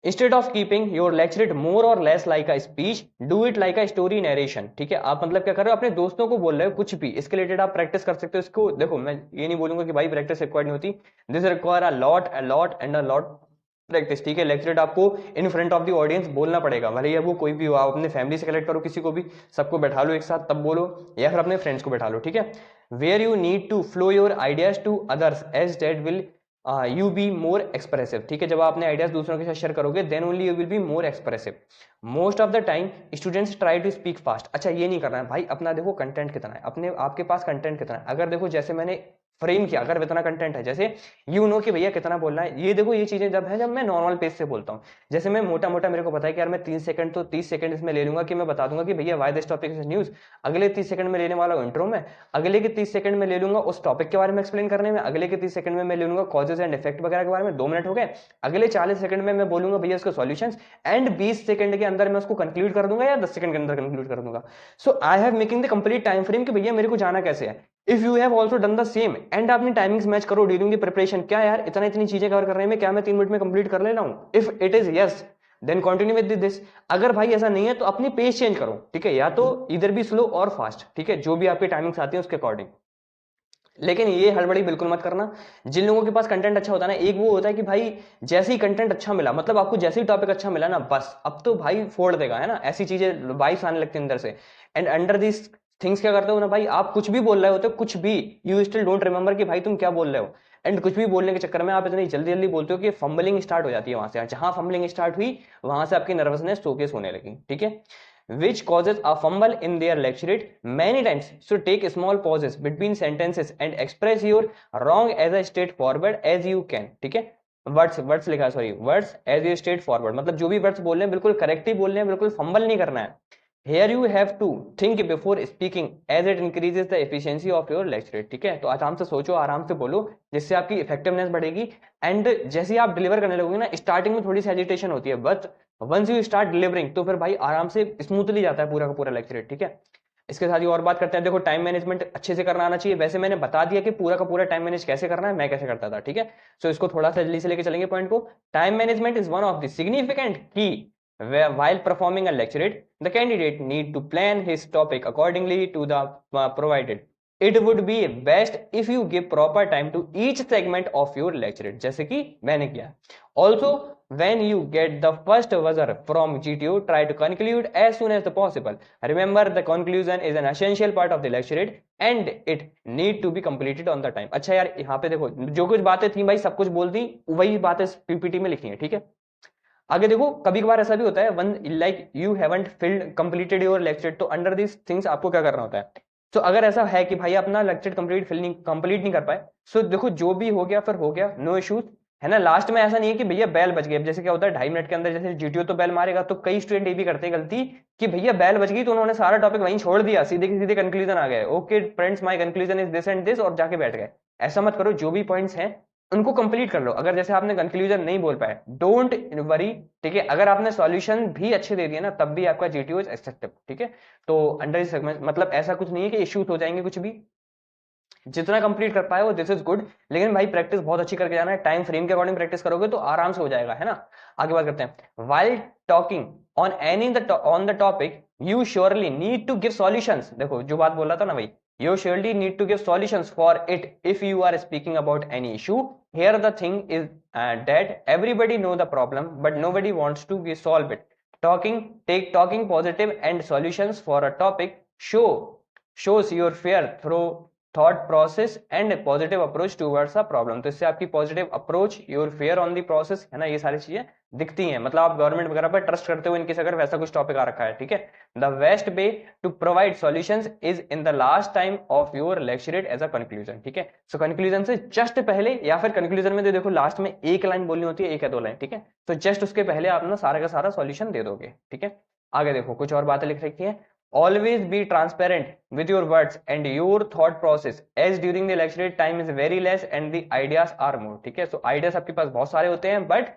Instead of keeping your lecture more or less like a speech, do it like a story narration, ठीक है। आप मतलब क्या कर रहे हो, अपने दोस्तों को बोल रहे हो कुछ भी, इसके रिलेटेड आप प्रैक्टिस कर सकते हो। इसको देखो, मैं ये नहीं बोलूंगा कि भाई प्रैक्टिस रिक्वायर्ड नहीं होती, this require a lot and a lot practice, ठीक है। लेक्चर आपको इन फ्रंट ऑफ द ऑडियंस बोलना पड़ेगा, भले ही वो कोई भी हो, आप अपने फैमिली से कलेक्ट करो किसी को भी, सबको बैठा लो एक साथ तब बोलो, या फिर अपने फ्रेंड्स को बैठा लो, ठीक है। Where you need to flow your ideas to others as that will you be more expressive, ठीक है। जब आप अपने आइडियाज दूसरों के साथ शेयर करोगे then only you will be more expressive. Most of the time students try to speak fast, अच्छा ये नहीं करना है भाई, अपना देखो कंटेंट कितना है, अपने आपके पास कंटेंट कितना है। अगर देखो जैसे मैंने फ्रेम किया, अगर इतना कंटेंट है, जैसे यू नो कि भैया कितना बोलना है, ये देखो ये चीजें जब है, जब मैं नॉर्मल पेज से बोलता हूँ, जैसे मैं मोटा मोटा मेरे को पता है कि यार मैं 3 सेकंड तो 30 सेकंड इसमें ले लूंगा कि मैं बता दूंगा कि भैया why this topic is news, अगले 30 सेकंड में लेने वाला हूँ इंट्रो में, अगले के 30 सेकंड में ले लूंगा उस टॉपिक के बारे में एक्सप्लेन करने में, अगले के 30 सेकंड में मैं ले लूंगा कॉजेज एंड इफेक्ट वगैरह के बारे में, 2 मिनट हो गए, अगले 40 सेकंड में मैं बोलूंगा भैया उसके सॉल्यूशंस, एंड 20 सेकंड के अंदर मैं उसको कंक्लूड कर दूंगा या 10 सेकंड के अंदर कंक्लूड कर दूंगा। So I have making the complete time frame कि भैया मेरे को जाना कैसे है। If you have also done the same and अपनी टाइमिंग्स मैच करो ड्यूरिंग द प्रिपरेशन, क्या यार इतना इतनी चीजें कवर करने में क्या मैं 3 मिनट में कंप्लीट कर ले रहा हूं, if it is yes then continue with this. अगर भाई ऐसा नहीं है तो अपनी पेज चेंज करो, ठीक है, या तो इधर भी स्लो और फास्ट, ठीक है, जो भी आपकी टाइमिंग्स आती है उसके अकॉर्डिंग। लेकिन ये हड़बड़ी बिल्कुल मत करना। जिन लोगों के पास कंटेंट अच्छा होता है ना, एक वो होता है कि भाई जैसे ही कंटेंट अच्छा मिला, मतलब आपको जैसे ही टॉपिक अच्छा मिला ना, बस अब तो भाई फोड़ देगा, है ना, ऐसी चीजें वाइब्स आने लगती है अंदर से। एंड अंडर दिस थिंग्स क्या करते हो ना भाई, आप कुछ भी बोल रहे होते हो, कुछ भी, यू स्टिल डोंट रिमेंबर कि भाई तुम क्या बोल रहे हो। एंड कुछ भी बोलने के चक्कर में आप इतनी जल्दी जल्दी बोलते हो कि फंबलिंग स्टार्ट हो जाती है वहां से, जहां फंबलिंग स्टार्ट हुई वहां से आपकी नर्वसनेस शोकेस होने लगी, ठीक है, which causes a fumble in their lecture many times. So take small pauses between sentences and express your wrong as straightforward as you can, ठीक है। वर्ड्स लिखा, sorry, words as you straightforward, मतलब जो भी words बोल रहे हैं बिल्कुल करेक्ट ही बोल रहे हैं, बिल्कुल फंबल नहीं करना है। Here you have to think before speaking as it increases the efficiency of your lecture, ठीक है। तो आराम से सोचो, आराम से बोलो, जिससे आपकी इफेक्टिवनेस बढ़ेगी। एंड जैसे ही आप डिलीवर करने लगोगे ना, स्टार्टिंग में थोड़ी सी हेजिटेशन होती है, but once you start delivering तो फिर भाई आराम से स्मूथली जाता है पूरा का पूरा लेक्चर, ठीक है। इसके साथ ही और बात करते हैं, देखो टाइम मैनेजमेंट अच्छे से करना आना चाहिए। वैसे मैंने बता दिया कि पूरा का पूरा टाइम मैनेज कैसे करना है, मैं कैसे करता था, ठीक है। सो इसको थोड़ा सा जल्दी से लेके चलेंगे पॉइंट को। Time management is one of the significant की while performing a lecture, the candidate need to plan his topic accordingly to the provided. It would be best if you give proper time to each segment of your lecture, जैसे कि मैंने किया। Also, when you get the first buzzer from GTO, try to conclude as soon as possible. Remember, the conclusion is an essential part of the lecture and it need to be completed on the time. अच्छा यार, यहाँ पे देखो जो कुछ बातें थी भाई सब कुछ बोल दी, वही बातें पीपीटी में लिखी है, ठीक है। आगे देखो, कभी कभार ऐसा भी होता है, one like you haven't field completed your lecture, तो अंडर दिस थिंग्स आपको क्या करना होता है। तो अगर ऐसा है कि भाई अपना लेक्चर कंप्लीट नहीं कर पाए, सो देखो जो भी हो गया फिर हो गया, नो इश्यूज, है ना। लास्ट में ऐसा नहीं है कि भैया बैल बज गई, जैसे क्या होता है 2.5 मिनट के अंदर जैसे जीटीओ तो बैल मारेगा, तो कई स्टूडेंट ये भी करते हैं गलती कि भैया बैल बज गई तो उन्होंने सारा टॉपिक वहीं छोड़ दिया, सीधे की सीधे कंक्लूजन आ गए, okay friends my conclusion is this and this, और जाके बैठ गए। ऐसा मत करो, जो भी पॉइंट्स हैं उनको कंप्लीट कर लो। अगर जैसे आपने कंक्लूजन नहीं बोल पाए, डोंट वरी, ठीक है। अगर आपने सॉल्यूशन भी अच्छे दे दिए ना, तब भी आपका जीटीओ इज एक्सेप्टेबल, ठीक है। तो अंडर इस सेगमेंट मतलब ऐसा कुछ नहीं है कि इश्यूज हो जाएंगे कुछ भी, जितना कंप्लीट कर पाए वो दिस इज गुड। लेकिन भाई प्रैक्टिस बहुत अच्छी करके जाना है, टाइम फ्रेम के अकॉर्डिंग प्रैक्टिस करोगे तो आराम से हो जाएगा, है ना। आगे बात करते हैं। While talking on any on the topic you surely need to give solutions, देखो जो बात बोला था ना भाई, you surely need to give solutions for it if you are speaking about any issue. Here the thing is that everybody know the problem but nobody wants to solve it. Talking positive and solutions for a topic shows your fear through thought process and a positive approach towards a problem. तो इससे आपकी positive approach, your fear on the process, है ना, ये सारी चीजें दिखती हैं, मतलब आप गवर्नमेंट वगैरह पर ट्रस्ट करते हो इनकेस अगर वैसा कुछ टॉपिक आ रखा है, ठीक है। The best way to provide solutions is in the last time of your lecturette as a conclusion, ठीक है। सो कंक्लूजन से जस्ट पहले या फिर कंक्लूजन में देखो लास्ट में एक लाइन बोलनी होती है, एक या दो लाइन, ठीक है। तो जस्ट उसके पहले आप ना सारा का सारा सॉल्यूशन दे दोगे, ठीक है। आगे देखो कुछ और बातें लिख रखी है। Always be transparent with your words and your thought process as during the lecture time is very less and the ideas are more, ठीक है। सो आइडियाज आपके पास बहुत सारे होते हैं बट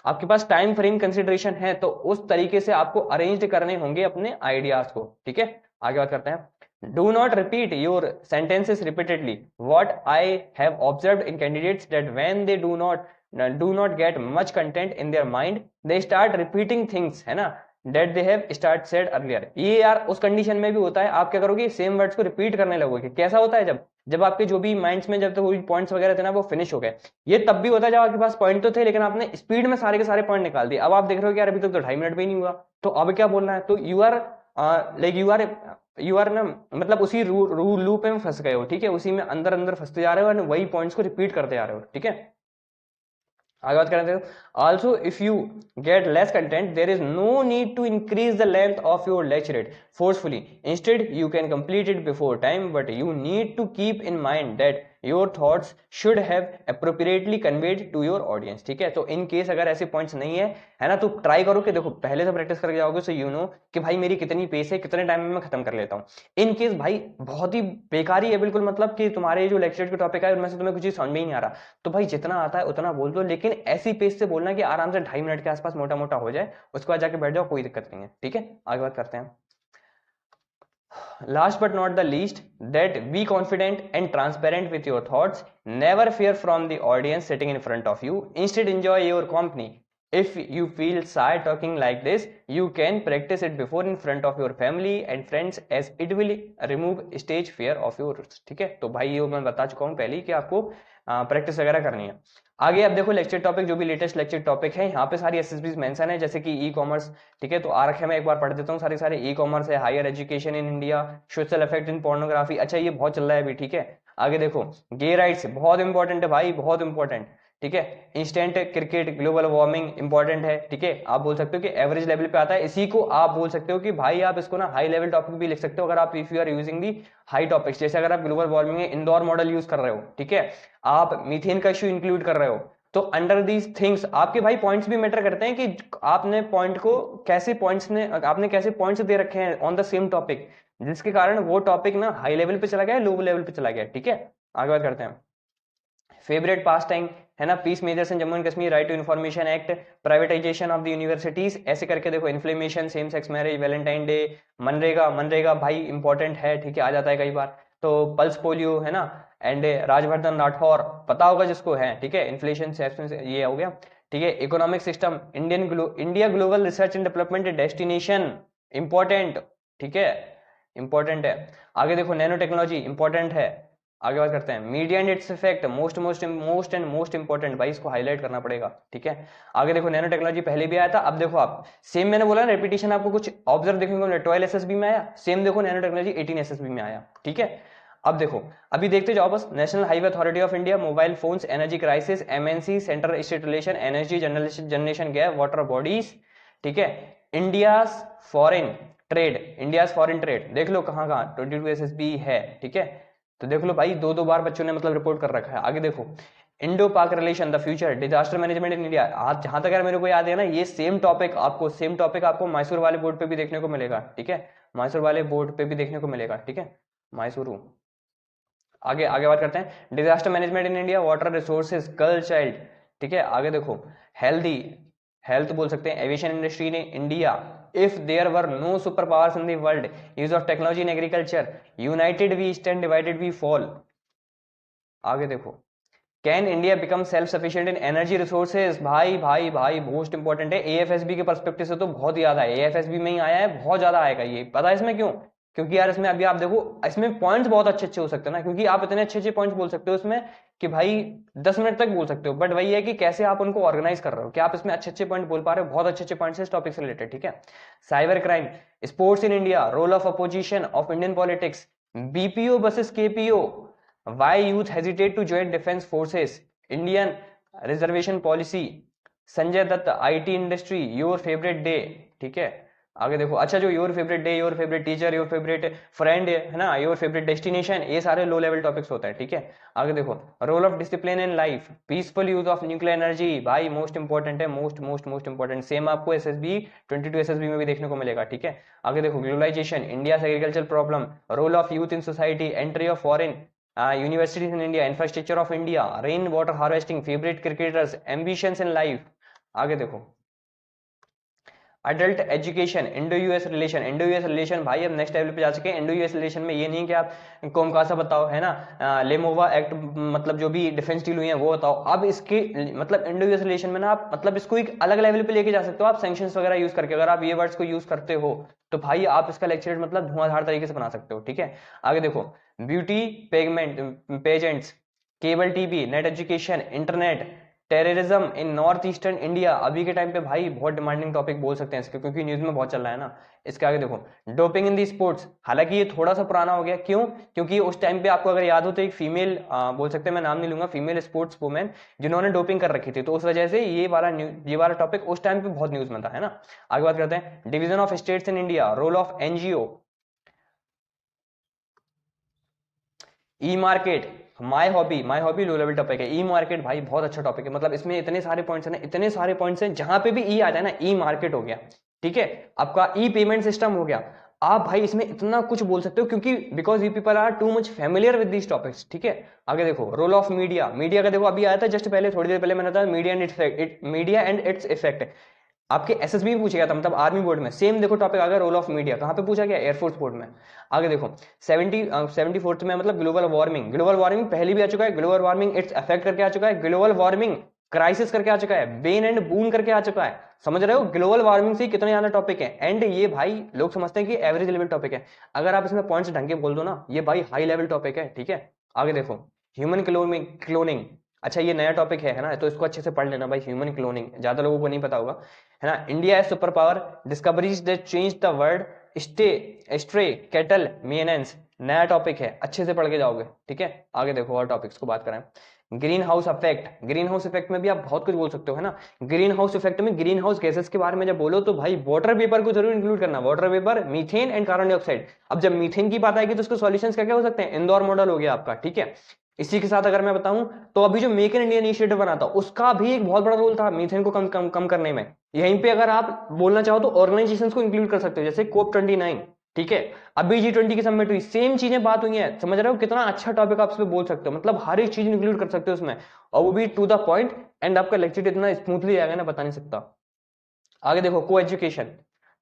आपके पास टाइम फ्रेम कंसिडरेशन है, तो उस तरीके से आपको अरेंज करने होंगे अपने आइडियाज को, ठीक है। आगे बात करते हैं। Do not repeat your sentences repeatedly. What I have observed in candidates that when they do not get much content in their mind they start repeating things, है ना, that they have start said earlier. ये यार उस condition में भी होता है, आप क्या करोगे, सेम वर्ड्स को रिपीट करने लगोगे। कैसा होता है, जब आपके जो भी माइंड्स में जब तक कोई पॉइंट्स वगैरह थे ना वो फिनिश हो गए। ये तब भी होता है जब आपके पास पॉइंट तो थे लेकिन आपने स्पीड में सारे के सारे पॉइंट निकाल दिए। अब आप देख रहे हो कि यार अभी तक तो 2.5 मिनट भी नहीं हुआ, तो अब क्या बोलना है, तो यू आर ना, मतलब उसी लूप में फंस गए हो, ठीक है। उसी में अंदर अंदर फंसते जा रहे हो और वही पॉइंट्स को रिपीट करते जा रहे हो, ठीक है। आगे बात करें तो also if you get less content there is no need to increase the length of your lecturette forcefully. Instead you can complete it before time but you need to keep in mind that your thoughts should have appropriately conveyed to your audience, ठीक है। तो in case अगर ऐसे points नहीं है ना, तो try करो कि देखो पहले से प्रैक्टिस करके जाओगे सो यू नो कि भाई मेरी कितनी पेस है, कितने टाइम में मैं खत्म कर लेता हूँ। इन केस भाई बहुत ही बेकारी है बिल्कुल, मतलब कि तुम्हारे जो लेक्चर के टॉपिक है उनमें से तुम्हें कुछ चीज समझ में ही नहीं आ रहा, तो भाई जितना आता है उतना बोल दो, लेकिन ऐसी पेस से बोलना कि आराम से 2.5 मिनट के आसपास मोटा मोटा हो जाए, उसके बाद जाके बैठ जाओ, कोई दिक्कत नहीं है, ठीक है। आगे बात करते हैं। Last but not the least, that be confident and transparent with your thoughts. Never fear from the audience sitting in front of you. Instead, enjoy your company. If you feel shy talking like this, you can practice it before in front of your family and friends as it will remove stage fear of yours, ठीक है। तो भाई ये मैं बता चुका हूँ पहले ही कि आपको प्रैक्टिस वगैरह करनी है। आगे अब देखो लेक्चर टॉपिक, जो भी लेटेस्ट लेक्चर टॉपिक है यहाँ पे सारी एसएसबीज मेंशन है, जैसे कि ई कॉमर्स, ठीक है। तो आ रखे मैं एक बार पढ़ देता हूँ सारे सारे। ई कॉमर्स है, higher education in India, social effect in pornography, अच्छा ये बहुत चल रहा है अभी, ठीक है। आगे देखो गे राइट्स, बहुत इंपॉर्टेंट है भाई, बहुत इंपॉर्टेंट, ठीक है। Instant cricket, global warming important है, ठीक है। आप बोल सकते हो कि एवरेज लेवल पे आता है, इसी को आप बोल सकते हो कि भाई आप इसको ना हाई लेवल टॉपिक भी लिख सकते हो अगर आप if you are using the high topics. जैसे अगर आप ग्लोबल वार्मिंग में इंदौर मॉडल यूज कर रहे हो, ठीक है, आप मीथेन का इश्यू इंक्लूड कर रहे हो, तो अंडर दीज थिंग्स आपके भाई पॉइंट्स भी मैटर करते हैं कि आपने पॉइंट को कैसे पॉइंट्स ने आपने कैसे पॉइंट्स दे रखे हैं ऑन द सेम टॉपिक, जिसके कारण वो टॉपिक ना हाई लेवल पे चला गया, लो लेवल पे चला गया, ठीक है। आगे बात करते हैं। फेवरेट पास टाइम है ना, peace measures in Jammu and Kashmir, right to information act, privatisation of the universities, ऐसे करके देखो inflation, same sex marriage, Valentine day, MNREGA, MNREGA भाई इंपॉर्टेंट है, ठीक है, आ जाता है कई बार। तो पल्स पोलियो है ना, एंड राजवर्धन राठौर पता होगा जिसको है, ठीक है। इन्फ्लेशन ये हो गया, ठीक है। Economic system, India global research and development destination, important, ठीक है, इंपॉर्टेंट है। आगे देखो नैनो टेक्नोलॉजी इंपॉर्टेंट है। आगे बात करते हैं। Media and its effect, most important भाई, इसको हाईलाइट करना पड़ेगा, ठीक है। आगे देखो नैनो टेक्नोलॉजी पहले भी आया था, अब देखो आप सेम मैंने बोला ना रेपिटेशन, आपको कुछ ऑब्जर्व देखने को मिला, 12 एसएसबी में आया, सेम देखो नैनो टेक्नोलॉजी 18 एसएसबी में आया, ठीक है। अब देखो अभी देखते जाओ बस। National highway authority of India, mobile phones, energy crisis, MNC, central state relation, energy generation gap, water bodies, ठीक है। इंडियाज फॉरेन ट्रेड देख लो कहाँ कहाँ 22 एसएसबी है, ठीक है। तो देख लो भाई दो दो बार बच्चों ने मतलब रिपोर्ट कर रखा है। आगे देखो इंडो पाक relation, the future, disaster management in India, आज जहां तक यार मेरे को याद है ना, ये सेम टॉपिक आपको मैसूर वाले बोर्ड पे भी देखने को मिलेगा, ठीक है। मैसूर वाले बोर्ड पे भी देखने को मिलेगा, ठीक है, मैसूरू। आगे आगे बात करते हैं। Disaster management in India, water resources, girl child, ठीक है। आगे देखो हेल्दी, हेल्थ बोल सकते हैं, एविएशन इंडस्ट्री ने India, if there were no super powers in the world, use of technology in agriculture, united we stand, divided we fall. आगे देखो can India become self sufficient in energy resources, भाई भाई भाई most important है। AFSB के perspective से तो बहुत याद है, एएफएसबी में ही आया है, बहुत ज्यादा आएगा ये, पता है इसमें क्यों? क्योंकि यार इसमें अभी आप देखो इसमें पॉइंट्स बहुत अच्छे अच्छे हो सकते हैं ना, क्योंकि आप इतने अच्छे अच्छे पॉइंट्स बोल सकते हो इसमें कि भाई 10 मिनट तक बोल सकते हो, बट वही है कि कैसे आप उनको ऑर्गेनाइज कर रहे हो, कि आप इसमें अच्छे अच्छे पॉइंट बोल पा रहे हो, बहुत अच्छे अच्छे पॉइंट्स इस टॉपिक से रिलेटेड, ठीक है। Cyber crime, sports in India, role of opposition of Indian politics, BPO versus KPO, why youth hesitate to join defence forces, Indian reservation policy, Sanjay Dutt, IT industry, your favourite day, ठीक है। आगे देखो, अच्छा जो your favourite day, your favourite teacher, your favourite friend है ना, your favourite destination, ये सारे लो लेवल टॉपिक्स होता है, ठीक है। आगे देखो, role of discipline in life, peaceful use of nuclear energy, भाई मोस्ट इंपॉर्टेंट है, most most most important, same आपको एसएसबी 22 एसएसबी में भी देखने को मिलेगा, ठीक है। आगे देखो, globalisation, India agriculture problem, role of youth in society, entry of foreign universities in India, infrastructure of India, rain water harvesting, favourite cricketers, ambitions in life. आगे देखो, adult education, Indo US relation, Indo US relation भाई अब next level पे जा चुके हैं। Indo US relation में ये नहीं कि आप कोमकासा बताओ, है ना, लेमोवा एक्ट, मतलब जो भी डिफेंस डील हुई है वो बताओ। अब इसके मतलब इंडो यूएस रिलेशन में ना आप मतलब इसको एक अलग लेवल पे लेके जा सकते हो आप, सैंक्शंस वगैरह यूज करके। अगर आप ये वर्ड्स को यूज करते हो तो भाई आप इसका लेक्चर मतलब धुआंधार तरीके से बना सकते हो, ठीक है। आगे देखो, beauty pageant pageants, cable TV, net education, internet, terrorism in north eastern India, अभी के टाइम पे भाई बहुत डिमांडिंग टॉपिक बोल सकते हैं इसके, क्योंकि न्यूज में बहुत चल रहा है ना। इसके आगे देखो, डोपिंग इन दी स्पोर्ट्स, हालांकि ये थोड़ा सा पुराना हो गया, क्यों, क्योंकि उस टाइम पे आपको अगर याद हो तो एक फीमेल बोल सकते हैं, मैं नाम नहीं लूंगा, फीमेल स्पोर्ट्स वुमेन जिन्होंने डोपिंग कर रखी थी, तो उस वजह से ये वाला टॉपिक उस टाइम पे बहुत न्यूज में था, है ना। आगे बात करते हैं, division of states in India, role of NGO, e market, my hobby low level topic है। ई मार्केट भाई बहुत अच्छा टॉपिक है, मतलब इसमें इतने सारे पॉइंट्स हैं ना, इतने सारे पॉइंट्स हैं, जहां पे भी ई आ जाए ना, ई मार्केट हो गया, ठीक है। आपका ई पेमेंट सिस्टम हो गया, आप भाई इसमें इतना कुछ बोल सकते हो, क्योंकि because you people are too much familiar with these topics, ठीक है। आगे देखो, रोल ऑफ मीडिया, मीडिया का देखो अभी आया था जस्ट पहले, थोड़ी देर पहले मैंने बताया, मीडिया एंड इट्स इफेक्ट, आपके एसएसबी में पूछा गया था, मतलब आर्मी बोर्ड में सेम देखो टॉपिक आ गया, रोल ऑफ मीडिया, कहां पे पूछा गया, एयरफोर्स बोर्ड में। आगे देखो, 74th में मतलब ग्लोबल वार्मिंग, ग्लोबल वार्मिंग पहले भी आ चुका है, ग्लोबल वार्मिंग इट्स अफेक्ट करके आ चुका है, ग्लोबल वार्मिंग क्राइसिस करके आ चुका है, बेन एंड बून करके आ चुका है, समझ रहे हो, ग्लोबल वार्मिंग से कितने ज्यादा टॉपिक है। एंड ये भाई लोग समझते हैं कि एवरेज लेवल टॉपिक है, अगर आप इसमें पॉइंट्स ढंग के बोल दो ना, ये भाई हाई लेवल टॉपिक है, ठीक है। आगे देखो, ह्यूमन क्लोनिंग, अच्छा ये नया टॉपिक है ना, तो इसको अच्छे से पढ़ लेना भाई, ह्यूमन क्लोनिंग ज्यादा लोगों को नहीं पता होगा, है ना। इंडिया है super power, discoveries that change the world, stray cattle menace, नया टॉपिक है, अच्छे से पढ़ के जाओगे, ठीक है। आगे देखो और टॉपिक्स को बात करें, green house effect, green house effect में भी आप बहुत कुछ बोल सकते हो, है ना। ग्रीन हाउस इफेक्ट में ग्रीन हाउस गैसेस के बारे में जब बोलो तो भाई वाटर वेपर को जरूर इंक्लूड करना, water vapour, methane and carbon dioxide. अब जब मीथेन की बात आएगी तो उसके सॉल्यूशंस क्या क्या हो सकते हैं, इंदौर मॉडल हो गया आपका, ठीक है। इसी के साथ अगर मैं बताऊं तो अभी जो मेक इन इंडिया इनिशिएटिव बना था, उसका भी एक बहुत बड़ा रोल था मीथेन को कम करने में। यहीं पे अगर आप बोलना चाहो तो ऑर्गेनाइजेशंस को इंक्लूड कर सकते हो, जैसे COP29, ठीक है। अभी G20 की समिट हुई, सेम चीजें बात हुई है, समझ रहे हो कितना अच्छा टॉपिक आप इसमें बोल सकते हो, मतलब हर एक चीज इंक्लूड कर सकते हो उसमें, और वो भी टू द पॉइंट, एंड आपका लेक्चर इतना स्मूथली जाएगा ना, बता नहीं सकता। आगे देखो, को एजुकेशन,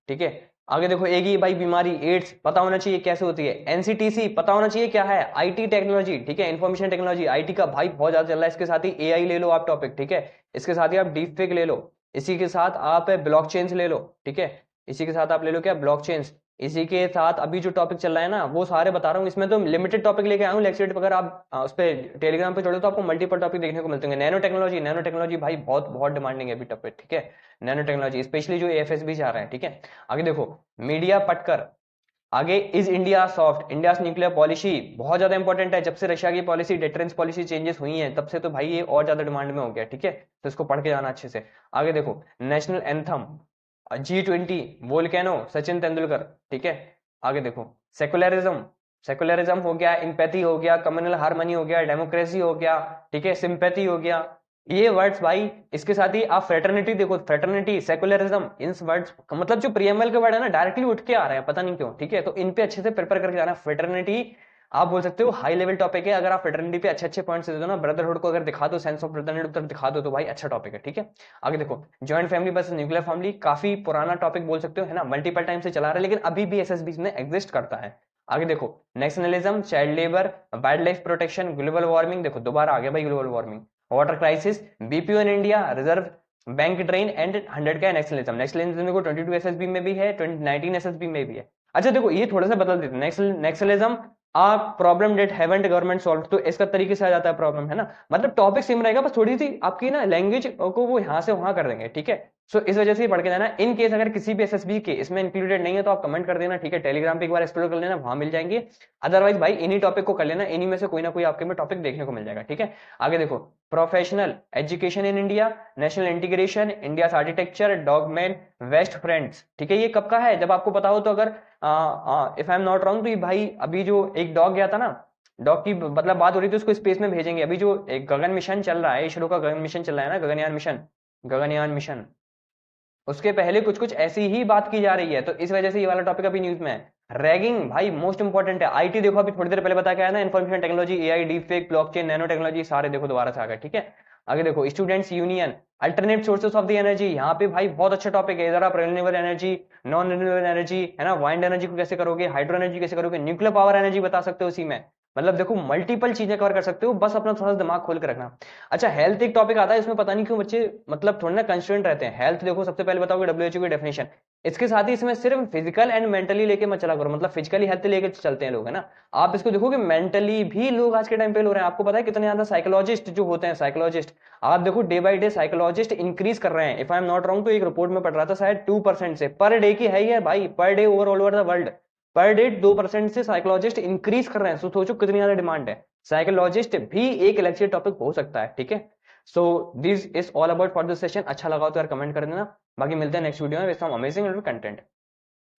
ठीक है। आगे देखो, एक ही भाई बीमारी एड्स पता होना चाहिए कैसे होती है, एनसीटीसी पता होना चाहिए क्या है, आईटी टेक्नोलॉजी, ठीक है, इंफॉर्मेशन टेक्नोलॉजी, आईटी का भाई बहुत ज्यादा चल रहा है, इसके साथ ही एआई ले लो आप टॉपिक, ठीक है। इसके साथ ही आप डीप फेक ले लो, इसी के साथ आप ब्लॉकचेन्स ले लो, ठीक है। इसी के साथ आप ले लो क्या, ब्लॉकचेन्स। इसी के साथ अभी जो टॉपिक चल रहा है ना वो सारे बता रहा हूँ, इसमें तो लिमिटेड टॉपिक लेके आया हूँ लेक्चर, अगर आप उस पर टेलीग्राम पे जोड़े तो आपको मल्टीपल टॉपिक देखने को मिलते हैं। नैनो टेक्नोलॉजी, नैनो टेक्नोलॉजी भाई बहुत बहुत डिमांडिंग है अभी टॉपिक, ठीक है। नैनो टेक्नोलॉजी स्पेशली जो एएफएसबी जा रहा है, ठीक है। आगे देखो, मीडिया पटकर, आगे is India soft, India nuclear policy बहुत ज्यादा इंपॉर्टेंट है, जब से रशिया की पॉलिसी डिटरेंस पॉलिसी चेंजेस हुई है तब से तो भाई ये और ज्यादा डिमांड में हो गया, ठीक है। तो इसको पढ़ के जाना अच्छे से। आगे देखो, national anthem, G20, volcano, Sachin Tendulkar, ठीक है। आगे देखो, सेकुलरिज्म, सेकुलरिज्म हो गया, इम्पैथी हो गया, कम्युनल हार्मनी हो गया, डेमोक्रेसी हो गया, ठीक है, सिंपैथी हो गया, ये वर्ड्स भाई। इसके साथ ही आप फ्रेटर्निटी देखो, फ्रेटर्निटी, सेकुलरिज्म, इन वर्ड्स मतलब जो प्रियमल के वर्ड है ना डायरेक्टली उठ के आ रहे हैं, पता नहीं क्यों, ठीक है। तो इन पे अच्छे से प्रिपेयर करके जाना। फ्रेटर्निटी आप बोल सकते हो हाई लेवल टॉपिक है, अगर आप फ्रेटर्निटी पे अच्छे अच्छे पॉइंट्स दे दो ना, ब्रदरहुड को अगर दिखा दो, सेंस ऑफ ब्रदरहुड दिखा दो तो भाई अच्छा टॉपिक है, ठीक है। आगे देखो, joint family versus nuclear family, काफी पुराना टॉपिक बोल सकते हो, है ना, मल्टीपल टाइम से चला रहा है लेकिन अभी भी एसएसबी में एग्जिस्ट करता है। आगे देखो, nationalism, child labour, wild life protection, global warming, देखो दोबारा आ गया भाई global warming, water crisis, BPO in India, reserve bank drain and 100 का नेशनलिज्म। नेशनलिज्म देखो 22 एसएसबी में भी है, 19 एसएसबी में भी है। अच्छा देखो, ये थोड़ा सा बदल देते हैं, nationalism a problem that haven't government solve, तो इसका तरीके से आ जाता है प्रॉब्लम, है ना, मतलब टॉपिक सेम रहेगा, बस थोड़ी सी आपकी ना लैंग्वेज को वो यहाँ से वहां कर देंगे, ठीक है। सो इस वजह से ही पढ़ के जाना। इन केस अगर किसी भी एसएसबी के इसमें इंक्लूडेड नहीं है तो आप कमेंट कर देना, ठीक है। टेलीग्राम पे एक बार एक्सप्लोर कर लेना, वहां मिल जाएंगे। अदरवाइज भाई इन्हीं टॉपिक को कर लेना, इन्हीं में से कोई ना कोई आपके में टॉपिक देखने को मिल जाएगा, ठीक है। आगे देखो, professional education in India, national integration, India architecture, dogman, west friends, ठीक है। ये कब का है, जब आपको पता हो तो। अगर if I am not wrong तो ये भाई अभी जो एक डॉग गया था ना, डॉग की मतलब बात हो रही थी, उसको स्पेस में भेजेंगे। अभी जो एक गगन मिशन चल रहा है, इसरो का गगन मिशन चल रहा है ना, गगनयान मिशन, गगनयान मिशन, उसके पहले कुछ कुछ ऐसी ही बात की जा रही है। तो इस वजह से ये वाला टॉपिक अभी न्यूज में है। रैगिंग भाई मोस्ट इंपॉर्टेंट है। आईटी देखो, अभी थोड़ी देर पहले बता के आया ना, information technology, AI, deep fake, blockchain, nano technology, सारे देखो दोबारा से आ गए, ठीक है। आगे देखो, students union, alternate sources of the energy, यहाँ पे भाई बहुत अच्छा टॉपिक है। इधर आप renewable energy, non renewable energy, है ना, वाइंड एनर्जी को कैसे करोगे, हाइड्रो एनर्जी कैसे करोगे, न्यूक्लियर पावर एनर्जी बता सकते हो उसी में। मतलब देखो मल्टीपल चीजें कवर कर सकते हो, बस अपना थोड़ा सा दिमाग खोल कर रखना। अच्छा, हेल्थ एक टॉपिक आता है, इसमें पता नहीं क्यों बच्चे मतलब थोड़ा ना कंस्ट्रेंट रहते हैं। हेल्थ देखो, सबसे पहले बताओगे डब्ल्यूएचओ की डेफिनेशन। इसके साथ ही इसमें सिर्फ फिजिकल एंड मेंटली लेके मत चला करो, मतलब फिजिकली हेल्थ लेके चलते हैं लोग, है ना। आप इसको देखोगे मेंटली भी लोग आज के टाइम पे लो रहे हैं। आपको पता है कितने ज्यादा साइकोलॉजिस्ट जो होते हैं, साइकोलॉजिस्ट, आप देखो day by day psychologist increase कर रहे हैं। If I am not wrong तो एक रिपोर्ट में पढ़ रहा था, शायद 2% से पर डे की है ये भाई, per day over all over the world, per day 2% से साइकोलॉजिस्ट इंक्रीज कर रहे हैं। सोचो कितनी ज्यादा डिमांड है। साइकोलॉजिस्ट भी एक लेक्चर टॉपिक हो सकता है, ठीक है। So this is all about for this session. अच्छा लगा तो यार कमेंट कर देना। बाकी मिलते हैं नेक्स्ट वीडियो में विद सम अमेजिंग कंटेंट।